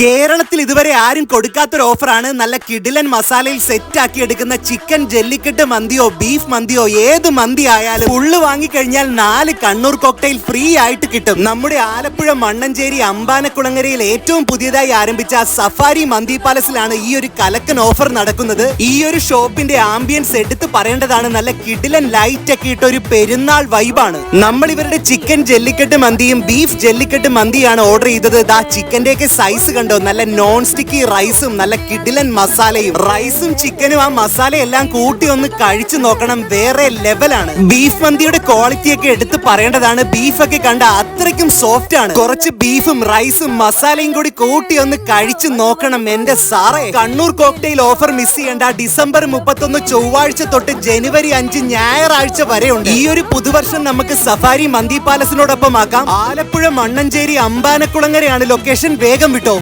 കേരളത്തിൽ ഇതുവരെ ആരും കൊടുക്കാത്തൊരു ഓഫറാണ് നല്ല കിടിലൻ മസാലയിൽ സെറ്റ് ആക്കി എടുക്കുന്ന ചിക്കൻ ജെല്ലിക്കെട്ട് മന്തിയോ ബീഫ് മന്തിയോ ഏത് മന്തി ആയാലും ഫുള്ള് വാങ്ങിക്കഴിഞ്ഞാൽ 4 കണ്ണൂർ കോക്ടെയിൽ ഫ്രീ ആയിട്ട് കിട്ടും. നമ്മുടെ ആലപ്പുഴ മണ്ണഞ്ചേരി അമ്പാനക്കുളങ്ങരയിൽ ഏറ്റവും പുതിയതായി ആരംഭിച്ച സഫാരി മന്തി പാലസിലാണ് ഈ ഒരു കലക്കൻ ഓഫർ നടക്കുന്നത്. ഈ ഒരു ഷോപ്പിന്റെ ആംബിയൻസ് എടുത്ത് പറയേണ്ടതാണ്. നല്ല കിടിലൻ ലൈറ്റ് ഒക്കെ ഇട്ട ഒരു പെരുന്നാൾ വൈബാണ്. നമ്മൾ ഇവരുടെ ചിക്കൻ ജെല്ലിക്കെട്ട് മന്തിയും ബീഫ് ജെല്ലിക്കെട്ട് മന്തിയാണ് ഓർഡർ ചെയ്തത്. ചിക്കന്റെ ഒക്കെ സൈസ് കണ്ടോ, നല്ല നോൺ സ്റ്റിക്കി റൈസും നല്ല കിടിലൻ മസാലയും. റൈസും ചിക്കനും ആ മസാലയെല്ലാം കൂട്ടി ഒന്ന് കഴിച്ചു നോക്കണം, വേറെ ലെവലാണ്. ബീഫ് മന്തിയുടെ ക്വാളിറ്റി ഒക്കെ എടുത്ത് പറയേണ്ടതാണ്. ബീഫൊക്കെ കണ്ട അത്രയ്ക്കും സോഫ്റ്റ് ആണ്. കുറച്ച് ബീഫും റൈസും മസാലയും കൂടി കൂട്ടി ഒന്ന് കഴിച്ചു നോക്കണം എന്റെ സാറേ. കണ്ണൂർ കോക്ടെയിൽ ഓഫർ മിസ് ചെയ്യേണ്ട. ഡിസംബർ 31 ചൊവ്വാഴ്ച തൊട്ട് ജനുവരി 5 ഞായറാഴ്ച വരെയുണ്ട്. ഈ ഒരു പുതുവർഷം നമുക്ക് സഫാരി മന്തി പാലസിനോടൊപ്പം ആക്കാം. ആലപ്പുഴ മണ്ണഞ്ചേരി അമ്പാനക്കുളങ്ങരയാണ് ലൊക്കേഷൻ. വേഗം വിട്ടോ.